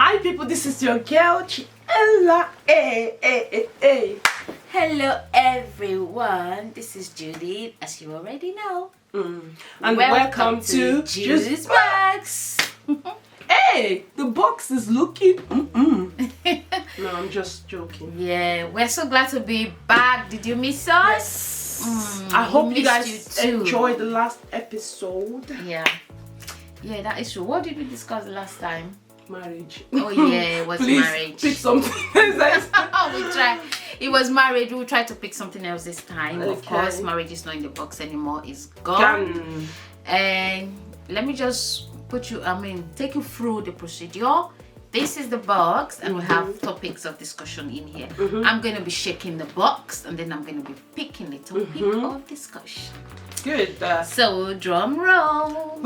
Hi people, this is your girl Chiella. Hey. Hello everyone, this is Judy, as you already know. And welcome to JOOS Box. Hey, the box is looking. No, I'm just joking. Yeah, we're so glad to be back. Did you miss us? I hope you guys too. enjoyed the last episode. Yeah, that is true. What did we discuss last time? Marriage. Oh yeah, it was Please marriage. pick something. We tried. It was marriage. We'll try to pick something else this time. Okay. Of course, marriage is not in the box anymore. It's gone. And let me just take you through the procedure. This is the box, and we have topics of discussion in here. I'm going to be shaking the box, and then I'm going to be picking the topic of discussion. Good. So, drum roll.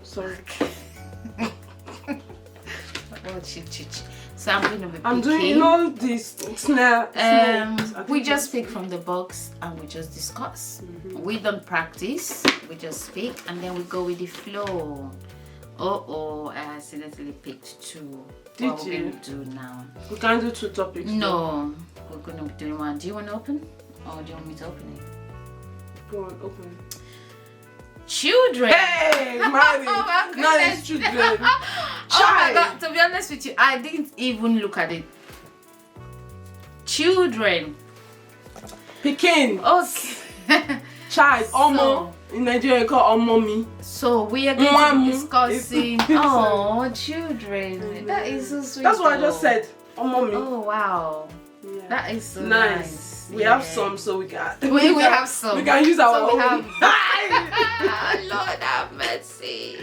Sorry. So I'm going to be picking. I'm doing all this snare. We just pick from the box and we just discuss. We don't practice. We just speak and then we go with the flow. I accidentally picked two. What we're going to do now? We can't do two topics. No, we're going to be doing one. Do you want to open? Or do you want me to open it? Go on, open. Children. Hey, married. Oh my Now goodness. it's children. Oh my God, to be honest with you, I didn't even look at it. Children. Pekin. Okay. Child. Omo. In Nigeria, you call Omomi. So we are going to be discussing children. That is so sweet. That's what I just said. Omomi. Oh wow. Yeah. That is so nice. We have some, so we can. We have some. We can use our So own. we have. Lord have mercy.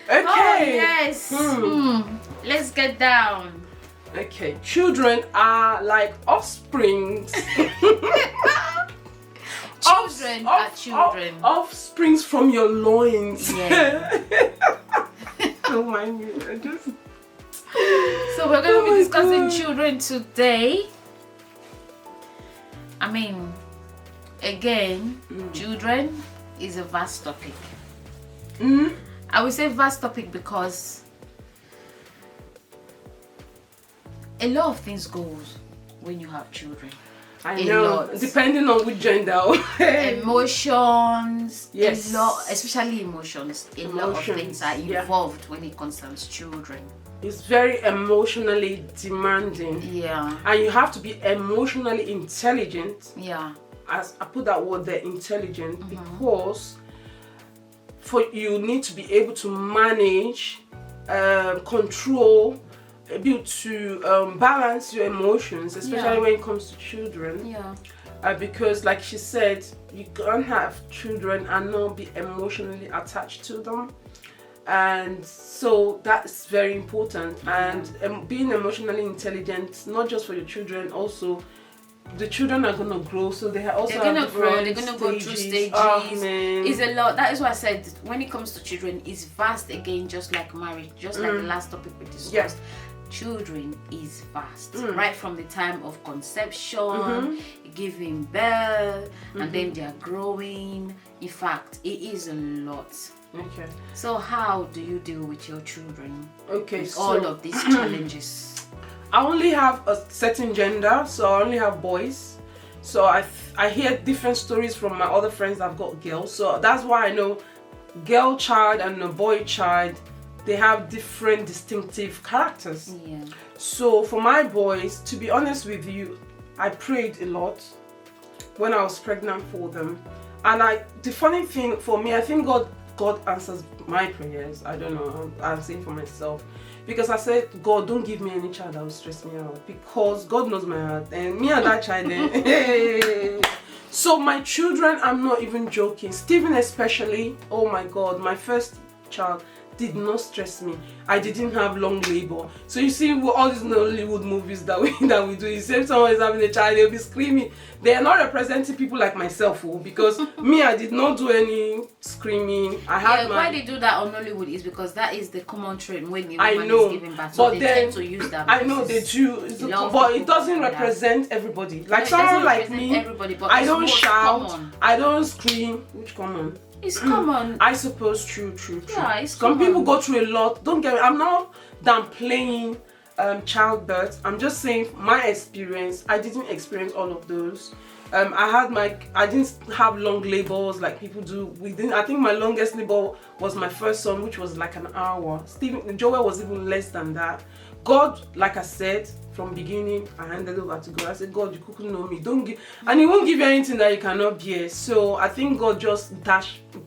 Okay. Oh yes. Let's get down. Okay. Children are like offsprings. Children are children. Offsprings from your loins. Yeah. Don't mind me. I just. So we're going to be discussing children today. I mean, again, children is a vast topic. I would say vast topic because a lot of things goes when you have children. I know, depending on which gender. Emotions, yes. A lot, especially emotions. A lot of things are involved when it concerns children. It's very emotionally demanding. Yeah. And you have to be emotionally intelligent. Yeah. As I put that word there, intelligent, because you need to be able to manage, control, able to balance your emotions, especially when it comes to children. Yeah. Because like she said, you can't have children and not be emotionally attached to them. And so that's very important. And being emotionally intelligent, not just for your children, also the children are going to grow, so they also they're going to grow, they're going to go through stages. It's a lot. That is why I said when it comes to children, it's vast again, just like marriage, just like the last topic we discussed. Yeah. Children is vast, right from the time of conception, giving birth, and then they are growing. In fact, it is a lot. Okay. So how do you deal with your children? Okay, with so all of these challenges. I only have a certain gender, so I only have boys. So I hear different stories from my other friends that have got girls. So that's why I know girl child and a boy child, they have different distinctive characters. Yeah. So for my boys, to be honest with you, I prayed a lot when I was pregnant for them. And the funny thing for me, I think God answers my prayers. I don't know, I'm saying for myself, because I said, God, don't give me any child that will stress me out, because God knows my heart, and me and that child So my children, I'm not even joking, Stephen especially, oh my God, my first child did not stress me. I didn't have long labor. So you see, all these Hollywood movies that we do, you see if someone is having a child, they'll be screaming. They are not representing people like myself, because me, I did not do any screaming. Why they do that on Hollywood is because that is the common trend when a woman is giving birth. So they tend to use that. I know they do, but it doesn't represent everybody. Like someone like me, I don't shout, I don't scream. Which common? It's common. I suppose true. Yeah, it's Some common. people go through a lot. Don't get me. I'm not downplaying childbirth. I'm just saying my experience. I didn't experience all of those. I didn't have long labors like people do. I think my longest labor was my first son, which was like an hour. Joel was even less than that. God, like I said from beginning, I handed over to God. I said, God, you couldn't know me. Don't give, and He won't give you anything that you cannot bear. So I think God just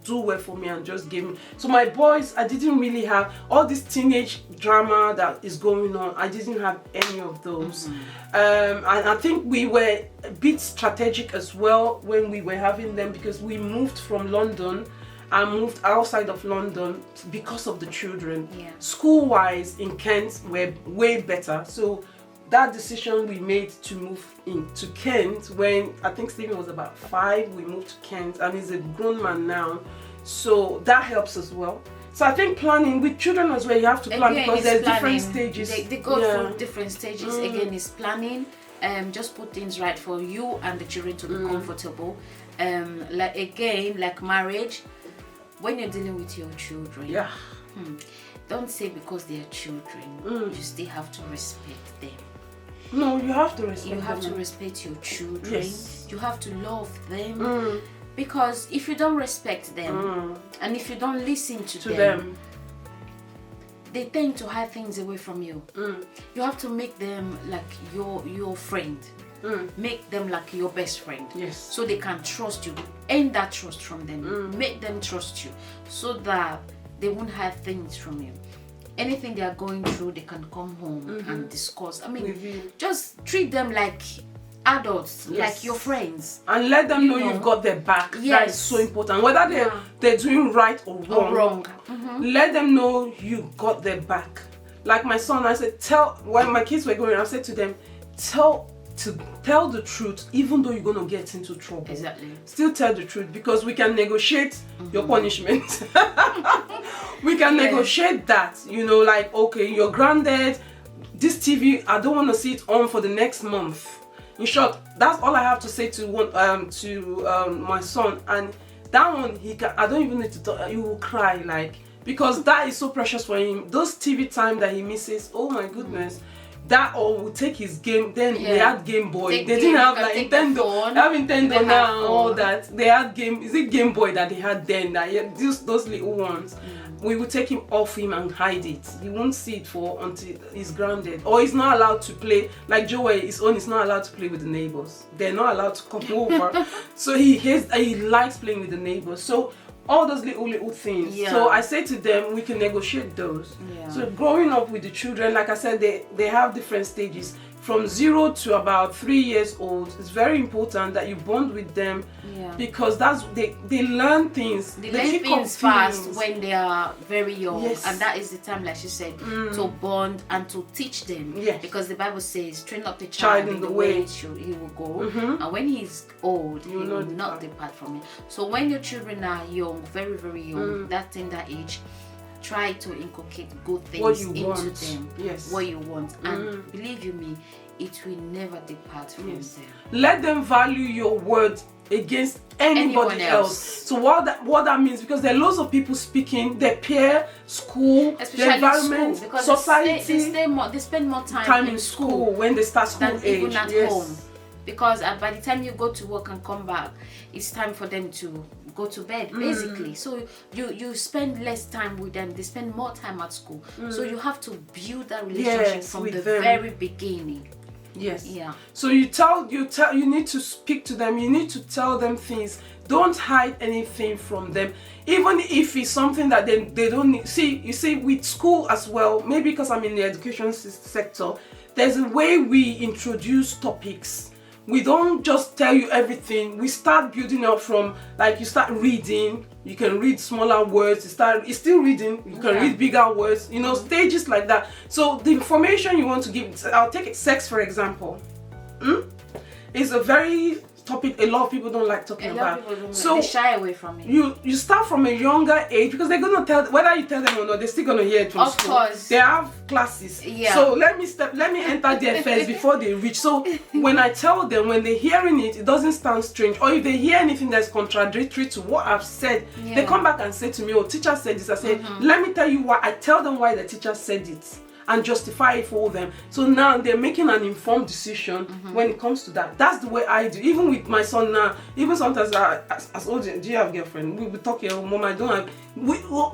do well for me and just gave me. So my boys, I didn't really have all this teenage drama that is going on. I didn't have any of those. And I think we were a bit strategic as well when we were having them, because we moved from London. I moved outside of London because of the children. Yeah. School-wise in Kent were way better. So that decision we made to move into Kent when I think Stephen was about 5, we moved to Kent, and he's a grown man now. So that helps as well. So I think planning with children as well, you have to plan, because there's different stages. They go through different stages. Again, it's planning. Just put things right for you and the children to be comfortable. Like marriage. When you're dealing with your children, don't say because they are children, you still have to respect them. No, you have to respect them. You have to respect your children. Yes. You have to love them. Because if you don't respect them, and if you don't listen to them, they tend to hide things away from you. You have to make them like your friend. Make them like your best friend, so they can trust you. Earn that trust from them. Make them trust you, so that they won't hide things from you. Anything they are going through, they can come home and discuss. I mean, just treat them like adults, like your friends, and let them know you've got their back. That is so important. Whether they're doing right or wrong, let them know you got their back. Like my son, I said, when my kids were going, I said to them, tell the truth, even though you're going to get into trouble. Exactly. Still tell the truth, because we can negotiate your punishment. We can negotiate that, like, okay, you're grounded, this TV, I don't want to see it on for the next month. In short, that's all I have to say to my son. And that one, I don't even need to talk, he will cry, like, because that is so precious for him. Those TV time that he misses, oh my goodness. That or will take his game. Then they had Game Boy. They didn't have like Nintendo. They have Nintendo now and all that. They had Game Boy that they had then. Those little ones. We would take him off him and hide it. He won't see it until he's grounded, or he's not allowed to play. Like Joey, he's not allowed to play with the neighbors. They're not allowed to come over. So he likes playing with the neighbors. So all those little things. So I say to them, we can negotiate those. So growing up with the children, like I said, they have different stages. From 0 to about 3 years old, it's very important that you bond with them, because they learn things. They learn things fast when they are very young, and that is the time, like she said, to bond and to teach them. Because the Bible says, train up the child in the way he will go, and when he's old, he will not depart from it. So when your children are young, very, very young, that tender age, try to inculcate good things into them. What you want, and believe you me, it will never depart from them. Let them value your word against anybody else. So what that means, because there are lots of people speaking, their peer, school, their environment, school, because society. They spend more time in school when they start school than age. Even at home. Because by the time you go to work and come back, it's time for them to go to bed, basically. So you spend less time with them. They spend more time at school. So you have to build that relationship from the very beginning. So you need to speak to them. You need to tell them things. Don't hide anything from them, even if it's something that they don't need. You see with school as well, maybe because I'm in the education sector, there's a way we introduce topics. We don't just tell you everything. We start building up from, like, you start reading. You can read smaller words. You're still reading. You can read bigger words. Stages like that. So the information you want to give, I'll take sex for example. It's a very topic a lot of people don't like talking about. So they shy away from it. You start from a younger age, because they're gonna tell, whether you tell them or not, they're still gonna hear it from school. Of course. They have classes. Yeah. So let me enter there first before they reach. So when I tell them, when they're hearing it, it doesn't sound strange. Or if they hear anything that's contradictory to what I've said, they come back and say to me, oh, teacher said this. I say, let me tell you why. I tell them why the teacher said it and justify it for them. So now they're making an informed decision when it comes to that. That's the way I do. Even with my son now, even sometimes as old, do you have a girlfriend? We talk here, mom, I don't have.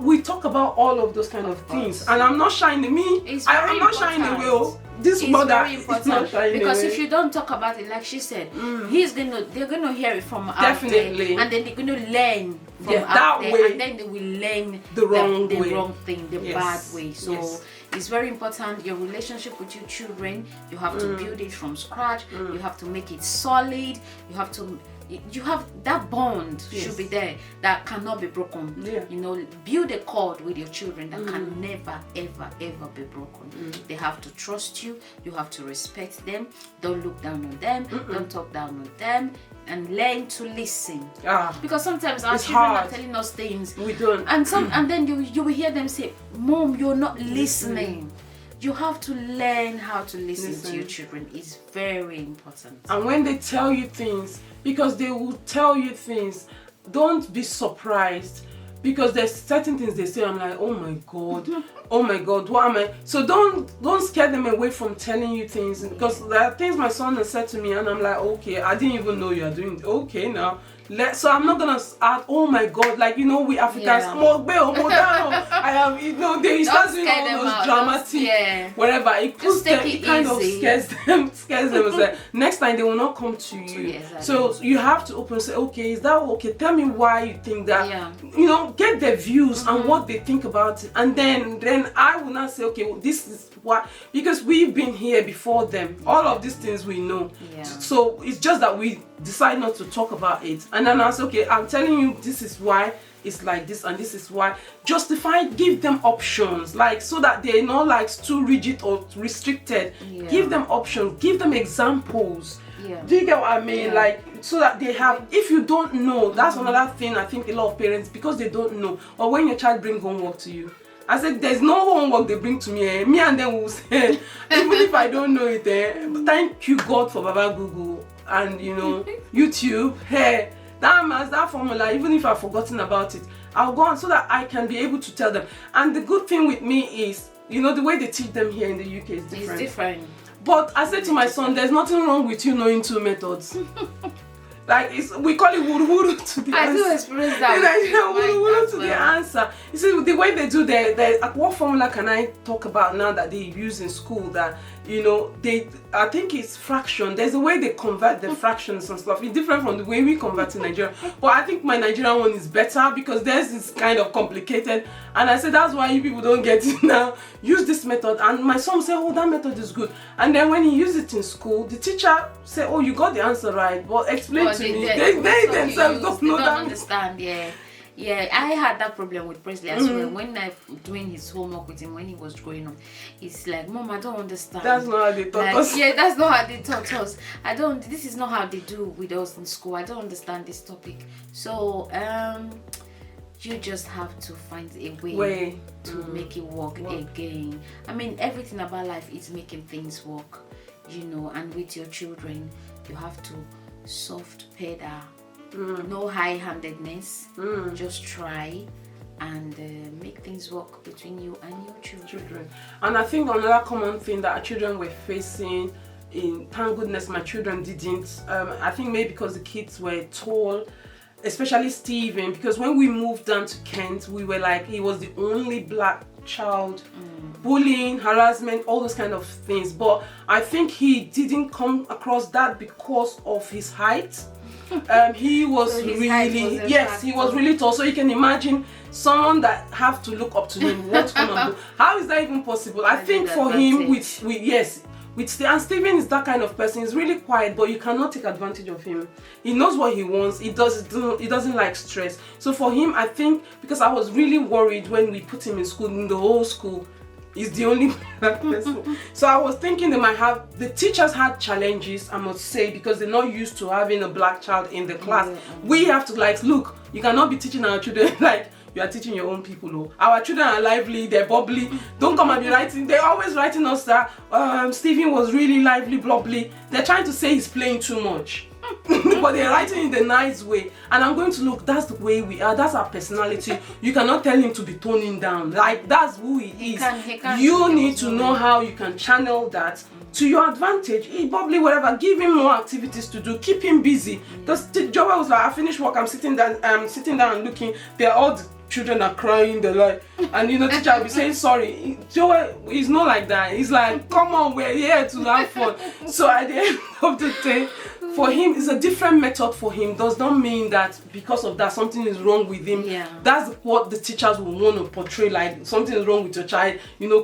We talk about all of those kind of things. And I'm not shying me. I'm not shying away. This it's mother very important, because away. If you don't talk about it, like she said, they're gonna hear it from out Definitely. there, and then they're gonna learn from out that there, way. and then they will learn the wrong thing, the bad way. So it's very important. Your relationship with your children, you have to build it from scratch. You have to make it solid. You have that bond should be there that cannot be broken. You know, build a cord with your children that can never ever be broken. They have to trust you. You have to respect them. Don't look down on them. Don't talk down on them. And learn to listen. Because sometimes our children are telling us things we don't, and then you will hear them say, "Mom, you're not listening." You have to learn how to listen to your children. It's very important. And when they tell you things, because they will tell you things, don't be surprised, because there's certain things they say, I'm like, oh my god, what am I? So don't scare them away from telling you things, because there are things my son has said to me and I'm like, okay, I didn't even know you are doing it. Okay, now so I'm not gonna add, oh my god, like, you know, we Africans, I have, you know, they start doing all those dramatic whatever. It puts them, it kind of scares them. It's like, next time they will not come to you. So you have to open and say, okay, is that okay? Tell me why you think that. You know, get their views and what they think about it, and then I will not say, okay, well, this is what, because we've been here before them. All of these things we know. So it's just that we decide not to talk about it. And then I say, okay, I'm telling you, this is why it's like this, and this is why. Justify, give them options, like, so that they're not like too rigid or restricted. Give them options, give them examples. Do you get what I mean? Like, so that they have, if you don't know, that's another thing I think a lot of parents, because they don't know, or when your child brings homework to you, I said, there's no homework they bring to me. Me and them will say, even if I don't know it, thank you God for Baba Google and, you know, YouTube. Hey, that formula, even if I've forgotten about it, I'll go on so that I can be able to tell them. And the good thing with me is, you know, the way they teach them here in the UK is different. It's different. But I said to my son, there's nothing wrong with you knowing two methods. Like, we call it wuru to the answer. I do experience that. Wuru to the answer. You see, the way they do what formula can I talk about now that they use in school that, you know, I think it's fraction. There's a way they convert the fractions and stuff. It's different from the way we convert in Nigeria. But I think my Nigerian one is better, because theirs is kind of complicated. And I said, that's why you people don't get it now. Use this method. And my son said, oh, that method is good. And then when he used it in school, the teacher said, oh, you got the answer right. But explain to me. They themselves don't know that. Understand, Yeah, I had that problem with Presley as well. When I doing his homework with him when he was growing up, he's like, Mom, I don't understand. That's not how they taught us. Yeah, that's not how they taught us. This is not how they do with us in school. I don't understand this topic. So, you just have to find a way to make it work again. I mean, everything about life is making things work, you know, and with your children, you have to soft pedal. No high-handedness. Just try and make things work between you and your children. And I think another common thing that our children were facing, thank goodness my children didn't, I think maybe because the kids were tall, especially Steven, because when we moved down to Kent, we were like, he was the only black child. Bullying, harassment, all those kind of things. But I think he didn't come across that because of his height. He was he was really tall. So you can imagine someone that have to look up to him. What come and go? How is that even possible? I think for him, and Steven is that kind of person. He's really quiet, but you cannot take advantage of him. He knows what he wants. He doesn't like stress. So for him, I think, because I was really worried when we put him in school, in the whole school, is the only black person. So I was thinking the teachers had challenges, I must say, because they're not used to having a black child in the class. We have to like, look, you cannot be teaching our children like you are teaching your own people. Oh. Our children are lively, they're bubbly. Don't come and be writing. They're always writing us that Stephen was really lively, bubbly. They're trying to say he's playing too much. But they're writing in the nice way. And I'm going to look, that's the way we are. That's our personality. You cannot tell him to be toning down. Like, that's who he is. You need to know how you can channel that to your advantage. Bubbly, whatever. Give him more activities to do. Keep him busy. Because Joel was like, I finished work. I'm sitting down and looking. They're all children are crying, they're like, and teacher will be saying sorry. Joel is not like that. He's like, come on, we're here to have fun. So at the end of the day, for him, it's a different method for him. Does not mean that because of that something is wrong with him. That's what the teachers will want to portray, like something is wrong with your child.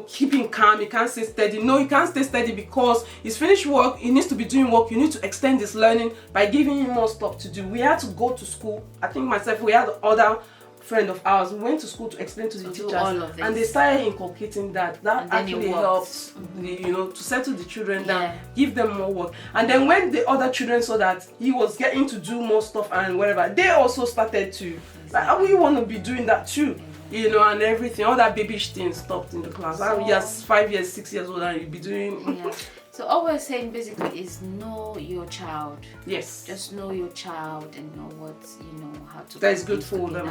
Keep him calm, he can't stay steady. No, he can't stay steady because he's finished work, he needs to be doing work. You need to extend his learning by giving him more stuff to do. We had to go to school. I think myself, we had other friend of ours, we went to school to explain to the teachers, and they started inculcating that actually helps to settle the children down, give them more work. And then when the other children saw that he was getting to do more stuff and whatever, they also started to like, we want to be doing that too, and everything. All that babish thing stopped in the class. I'm just 5 years, 6 years old, and you'll be doing So all we're saying basically is know your child. Yes. Just know your child and know what, how to... That is good for them.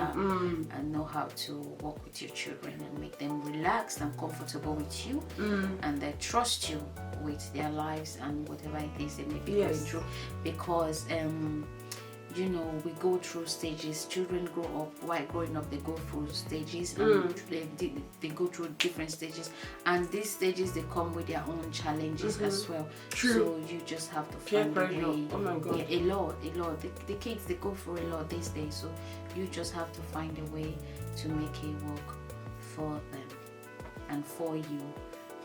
And know how to work with your children and make them relaxed and comfortable with you. And they trust you with their lives and whatever it is they may be going through. Because... we go through stages. Children grow up, while growing up, they go through stages, and they go through different stages. And these stages, they come with their own challenges as well. True. So you just have to find a way. Oh my God. Yeah, a lot. The kids, they go through a lot these days. So you just have to find a way to make it work for them and for you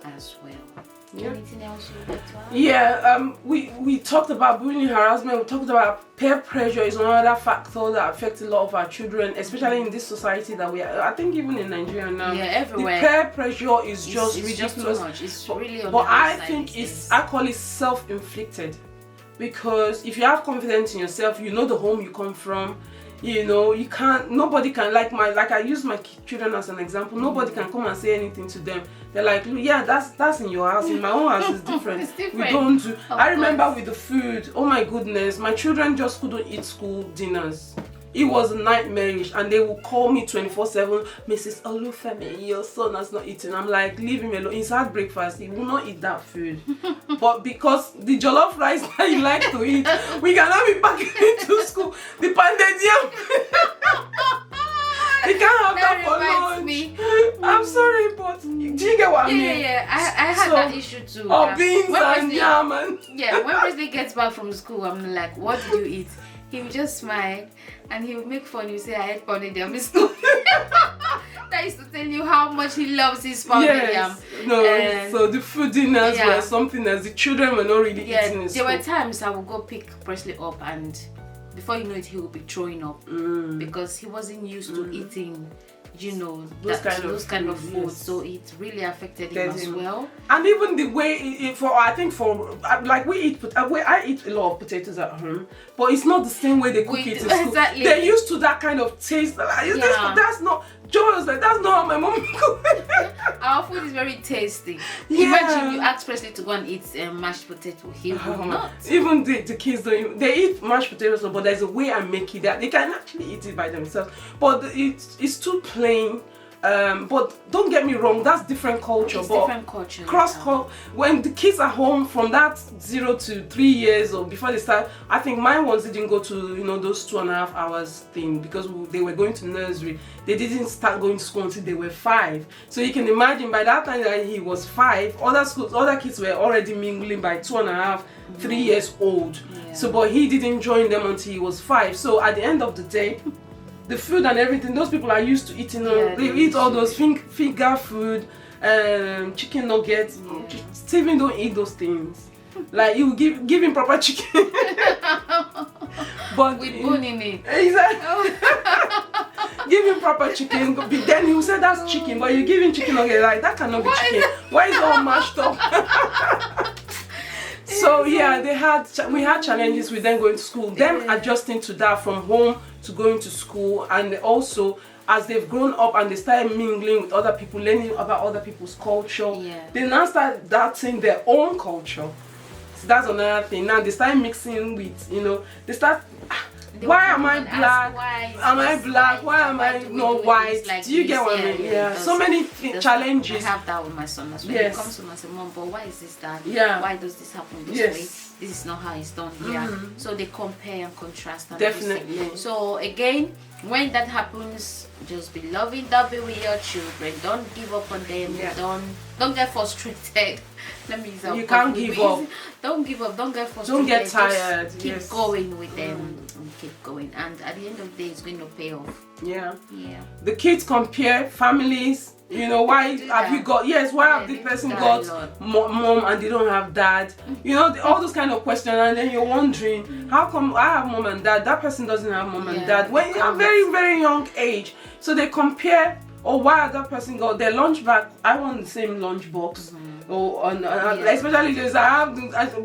as well. Anything else you'd like to add? Yeah, we talked about bullying, harassment. We talked about peer pressure is another factor that affects a lot of our children, especially in this society that we are. I think even in Nigeria now, everywhere. The peer pressure is just ridiculous. Just too much. It's really on but the I think I call it self-inflicted, because if you have confidence in yourself, you know the home you come from. Nobody can, like I use my children as an example. Nobody can come and say anything to them. They're like, yeah, that's in your house. In my own house, it's different. It's different. We don't do. I remember with the food. Oh my goodness, my children just couldn't eat school dinners. It was nightmarish, and they would call me 24/7, Mrs. Olufemi, your son has not eaten. I'm like, leave him alone. He's had breakfast. He will not eat that food. But because the jollof rice that he likes to eat, we cannot be packing into school. The pounded yam. He can't have that for lunch. I'm sorry, but do you get what I mean? Yeah. I had that issue too. Beans and yam and... Yeah, when Wesley gets back from school, I'm like, what did you eat? He would just smile and he would make fun. He would say, I had pounded yam in school. That used to tell you how much he loves his pounded yam. So the food dinners were something else. The children were not really eating in school. There were times I would go pick Presley up, and before you know it, he would be throwing up because he wasn't used to eating, those kind of food. So it really affected him as well. And even the way I eat a lot of potatoes at home, but it's not the same way they cook it in school. Exactly. They're used to that kind of taste. That's not. Joe was like, that's not how my mom cooks. Our food is very tasty. Imagine you ask Presley to go and eat mashed potato. He will not. Even the kids don't. They eat mashed potatoes, but there's a way I make it that they can actually eat it by themselves. But it's too plain. But don't get me wrong, that's different culture. It's different culture. Cross-culture. When the kids are home from that 0 to 3 years or before they start, I think my ones didn't go to those 2.5 hours thing because they were going to nursery. They didn't start going to school until they were 5. So you can imagine by that time that he was 5, other kids were already mingling by 2.5, 3 years old. So but he didn't join them until he was 5. So at the end of the day, the food and everything, those people are used to eating. They eat all those finger food, chicken nuggets. Steven don't eat those things. Like you give him proper chicken, but with bone in it. Exactly. Give him proper chicken. Then he will say that's chicken, but you give him chicken, okay, like that cannot be chicken. Why is it all mashed up? So yeah, we had challenges with them going to school, them adjusting to that from home to going to school, and also as they've grown up and they started mingling with other people, learning about other people's culture, they now start adapting their own culture. So that's another thing. Now they start mixing with, you know, they start. Why am I black? Am I black? Why am I not white? Like, do you get what I mean? Yeah. So many challenges. I have that with my son as well. He comes to me and says, Mom, but why is this that? Yeah. Why does this happen this way? This is not how it's done here. So they compare and contrast. And definitely. Everything. So again, when that happens, just be loving, double with your children. Don't give up on them. Don't get frustrated. Let me use that. You can't give up. Don't give up. Don't get frustrated. Don't get tired. Just keep going with them and keep going. And at the end of the day, it's going to pay off. Yeah. The kids compare families. You know, why have you got? Yes, why have this person got mom and they don't have dad? You know, all those kind of questions, and then you're wondering, how come I have mom and dad? That person doesn't have mom and dad when you're a very, very young age. So they compare. Or why that person got their lunch bag? I want the same lunch box. Especially those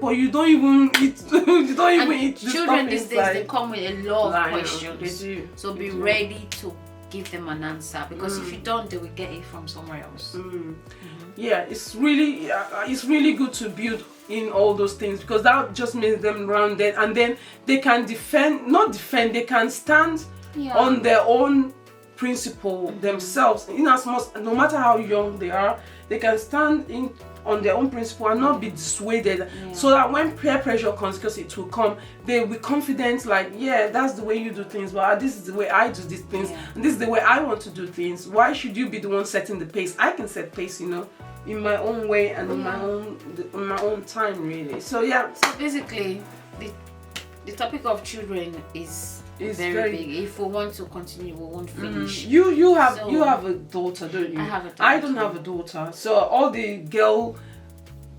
but you don't even eat. You don't even eat. Children these days, they come with a lot of questions. They do. So be ready to give them an answer, because if you don't, they will get it from somewhere else. Yeah, it's really good to build in all those things, because that just makes them rounded, and then they can they can stand on their own principle themselves, in as much, no matter how young they are, they can stand in on their own principle and not be dissuaded, so that when peer pressure comes, because it will come, they will be confident, like, yeah, that's the way you do things, but this is the way I do these things, and this is the way I want to do things. Why should you be the one setting the pace? I can set pace, you know, in my own way and in my own time, really. So so basically the topic of children is very big. If we want to continue, we won't finish. You have a daughter, don't you? I have a daughter. I don't have a daughter, so all the girl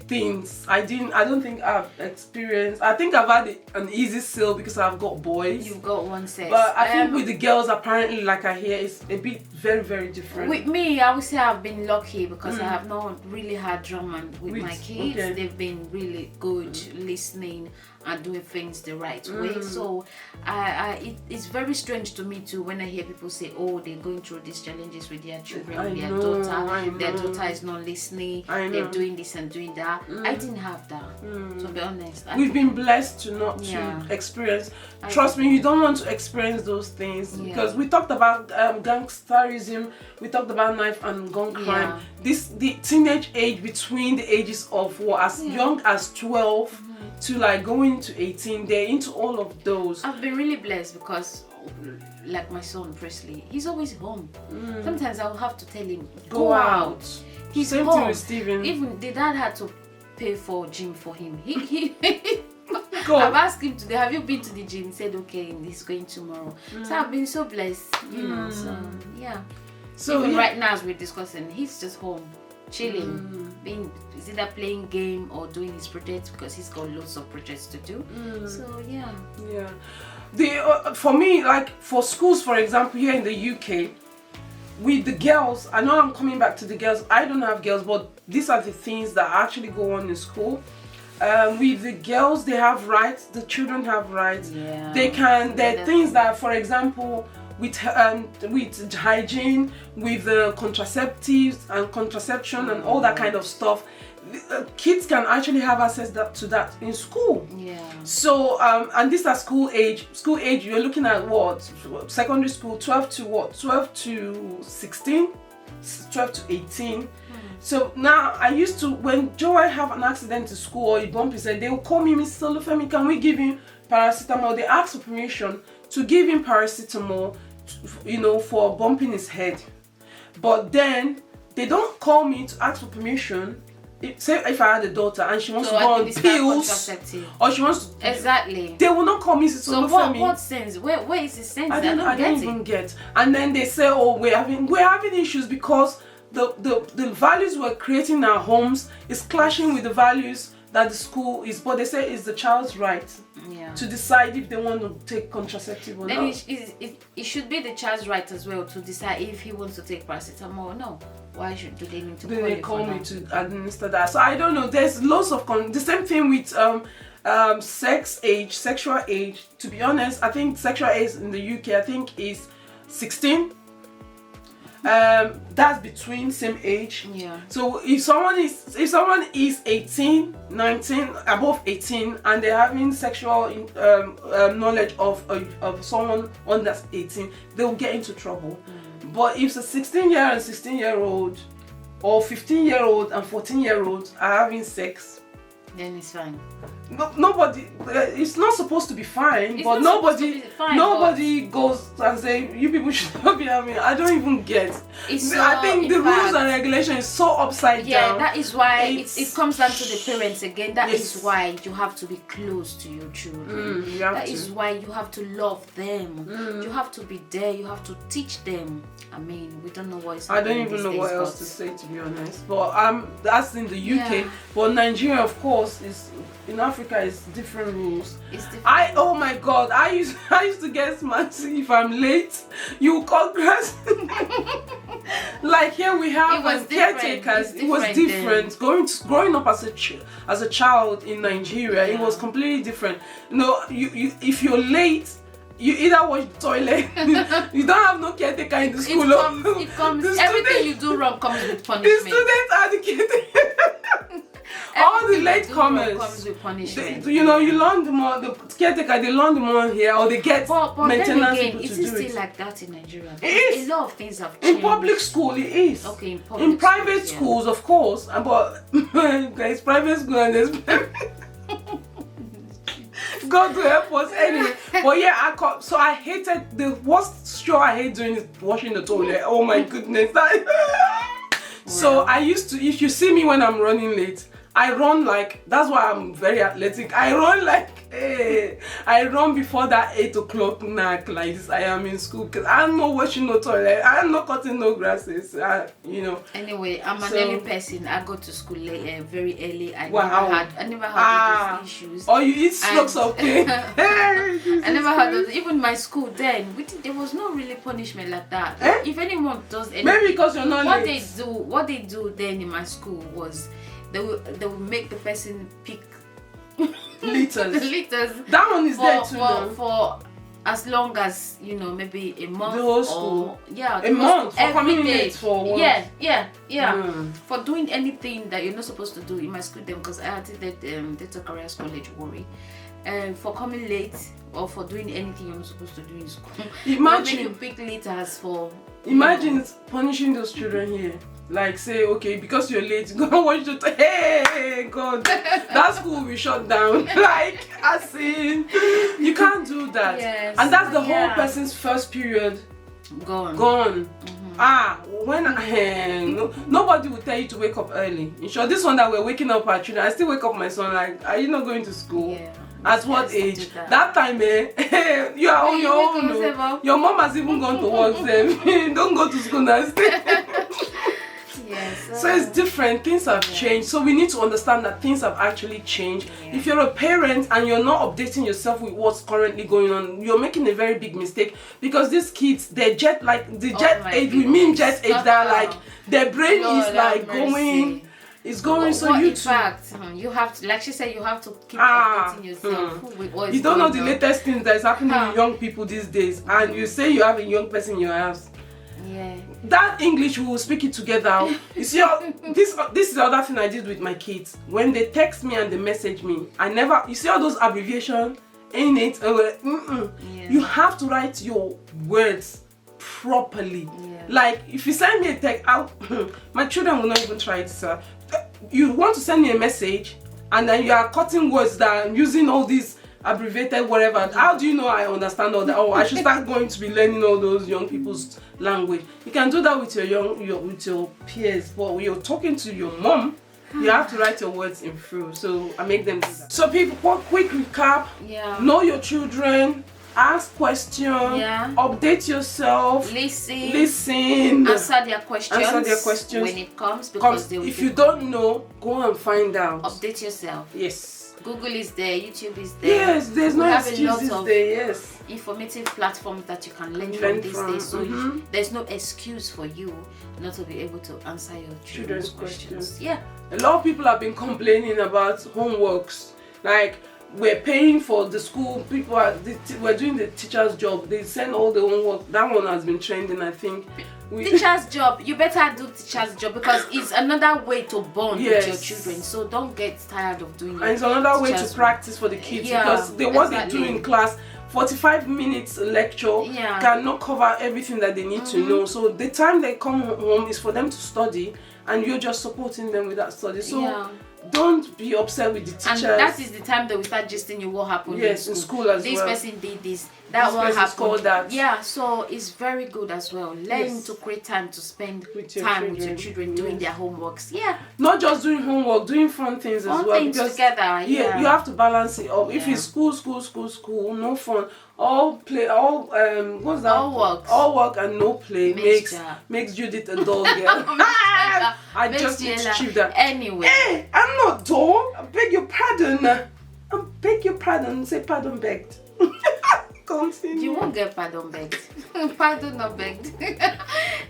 things I don't think I've experienced. I think I've had an easy sale because I've got boys. You've got one set. But I think with the girls, apparently, like I hear, it's a bit very, very different. With me, I would say I've been lucky because I have not really had drama with my kids. They've been really good listening and doing things the right way. So it's very strange to me too when I hear people say, oh, they're going through these challenges with their children, their daughter is not listening, they're doing this and doing that. I didn't have that, to be honest. We've been blessed to not to experience. Trust me, you don't want to experience those things, because we talked about gangsterism, we talked about knife and gun crime. The teenage age, between the ages of as young as 12 to like going to 18, they're into all of those. I've been really blessed because, like my son Presley, he's always home. Sometimes I'll have to tell him, go out. He's Same home. thing with Steven. Even the dad had to pay for gym for him. I've asked him today, have you been to the gym? He said, okay, he's going tomorrow. So I've been so blessed, you know. So So even right now, as we're discussing, he's just home, chilling, is either playing game or doing his projects, because he's got lots of projects to do. So for me, like for schools, for example, here in the UK, with the girls, I know I'm coming back to the girls. I don't have girls, but these are the things that actually go on in school. With the girls, they have rights. The children have rights. There are things that, for example, with hygiene, with contraceptives and contraception and all that kind of stuff, kids can actually have access to that in school. So and this is school age. School age, you're looking at what? Secondary school, 12 to what? 12 to 16, 12 to 18. So now I used to, when Joy have an accident in school or he bump his head, they will call me, Miss Solufemi, can we give him paracetamol? They ask for permission to give him paracetamol, you know, for bumping his head. But then they don't call me to ask for permission. Say if I had a daughter and she wants to go on pills, or she wants to, they will not call me. So what sense? Where is the sense? I don't even get. And then they say, oh, we're having issues because the values we're creating in our homes is clashing with the values that the school is, but they say it's the child's right to decide if they want to take contraceptive or then not. It should be the child's right as well to decide if he wants to take paracetamol or no. Why do they need to call me to administer that? So I don't know. There's lots of the same thing with sexual age. To be honest, I think sexual age in the UK, I think is 16. That's between same age. So if someone is 18, 19, above 18, and they're having sexual knowledge of someone under 18, they'll get into trouble. But if a 16-year-old and 16-year-old, or 15-year-old and 14-year-old are having sex, then it's fine. Nobody. It's not supposed to be fine, but nobody goes and say you people should not be having. I don't even get. I think the rules and regulation is so upside down. Yeah, that is why it comes down to the parents again. That is why you have to be close to your children. That is why you have to love them. You have to be there. You have to teach them. I mean, we don't know what is happening. I don't even know what else to say, to be honest. But that's in the UK. But Nigeria, of course, is in Africa. It's different rules. It's different. Oh my God! I used to get smart if I'm late. You call grass. Like here we have caretakers. It was different. Growing up as a child in Nigeria, it was completely different. You know, you if you're late, you either wash the toilet. You don't have no caretaker in the school. It comes. Everything you do wrong comes with punishment. The students are the caretaker. All the late comers comes with punishment. You know, you learn the more, the caretaker, they learn the more here, or they get maintenance people to do it. Is it still like that in Nigeria? It is. A lot of things have changed. In public school, it is. Okay, in public in private schools, of course, but there's private school and there's God to help us anyway. But yeah, I hated, the worst chore I hate doing is washing the toilet. Oh my goodness. So I used to, if you see me when I'm running late, I run like, that's why I'm very athletic. I run like, I run before that 8 o'clock knack like this. I am in school because I'm not washing no toilet. I'm not cutting no grasses. You know. Anyway, I'm an early person. I go to school late, very early. I never had those issues. Oh, you eat slopes of cake. I never had those. Even my school then, there was no really punishment like that. If anyone does anything, maybe because you're not late. What they do then in my school was they will make the person pick liters. That one is there too. For as long as, you know, maybe a month. The whole school. A month for every day. For what? Yeah. For doing anything that you're not supposed to do in my school then, because I attended Data Careers College, Warri. For coming late or for doing anything you're not supposed to do in school. Imagine you pick liters for. Imagine punishing those children here. Like say, okay, because you're late, go and watch the hey God, that school will be shut down. Like, as in, you can't do that. Yes, and that's the whole person's first period gone. Nobody will tell you to wake up early. In short, this one that we're waking up our children, I still wake up my son like, are you not going to school? At what age? That time, you are on your own. No? Your mom has even gone to work. Don't go to school now. So it's different. Things have changed. So we need to understand that things have actually changed. If you're a parent and you're not updating yourself with what's currently going on, you're making a very big mistake, because these kids, they're jet age. We mean jet age. That like their brain is like going. It's going. So you. In fact, you have to, like she said, you have to keep updating yourself. You don't know the latest things that is happening with young people these days, and you say you have a young person in your house. That English, we will speak it together. You see, this is the other thing I did with my kids. When they text me and they message me, you see all those abbreviations in it. You have to write your words properly. Like if you send me a text, my children will not even try it, sir. You want to send me a message, and then you are cutting words that using all these abbreviated whatever. How do you know I understand all that? Oh, I should start going to be learning all those young people's language. You can do that with your peers, but when you're talking to your mom, you have to write your words in full. So I make them do that. So people, quick recap. Yeah. Know your children. ask questions, update yourself, listen, answer their questions when it comes, because if you don't know, go and find out. Update yourself. Yes. Google is there, YouTube is there. Yes, there's no excuses there. Yes. Informative platforms that you can learn from these days. So there's no excuse for you not to be able to answer your children's questions. Yeah. A lot of people have been complaining about homeworks. Like, we're paying for the school, we're doing the teacher's job. They send all the homework. That one has been trending, I think. Teacher's job, you better do teacher's job, because it's another way to bond with your children. So don't get tired of doing it. And it's another way to practice for the kids, because what they do in class, 45 minutes lecture cannot cover everything that they need to know. So the time they come home is for them to study, and you're just supporting them with that study. So don't be upset with the teachers. And that is the time that we start gisting you what happened in school as this well. This person did this, that one happened. That. Yeah, so it's very good as well. Learn to create time to spend with your children doing their homeworks. Yeah. Not just doing homework, doing fun things as well. Things together. You have to balance it up. If it's school, no fun. All play, what's that? All work and no play makes Judith a dull girl. I just need to achieve that. Anyway. Hey, I'm not dull. I beg your pardon. I beg your pardon. Say pardon begged. Continue. You won't get pardon begged. Pardon not begged.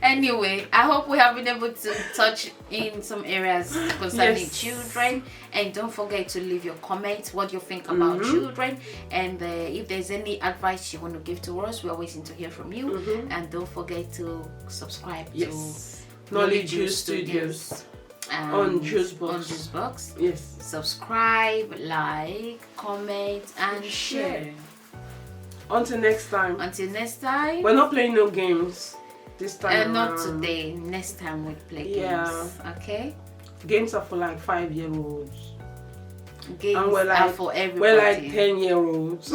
Anyway, I hope we have been able to touch in some areas concerning children. And don't forget to leave your comments, what you think about children. And if there's any advice you want to give to us, we're waiting to hear from you. And don't forget to subscribe to Knowledge JOOS Studios on JOOS Box. On JOOS Box. Yes. Subscribe, like, comment, and share. Until next time. We're not playing no games this time. Not today. Next time we play games. Okay? Games are for like 5-year-olds. Games are for everybody. We're like 10-year-olds.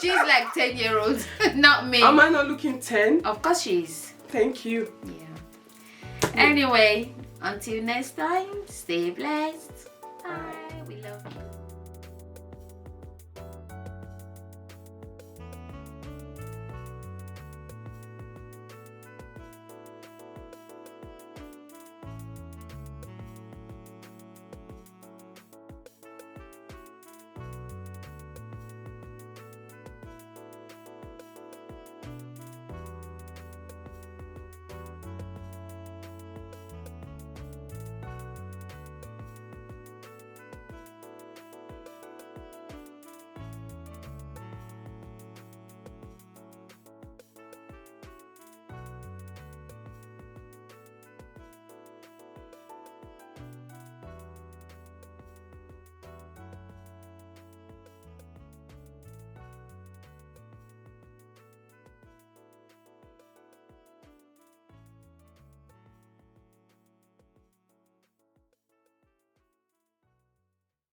She's like 10-year-olds. Not me. Am I not looking 10? Of course she is. Thank you. Yeah. Anyway, until next time, stay blessed. Bye.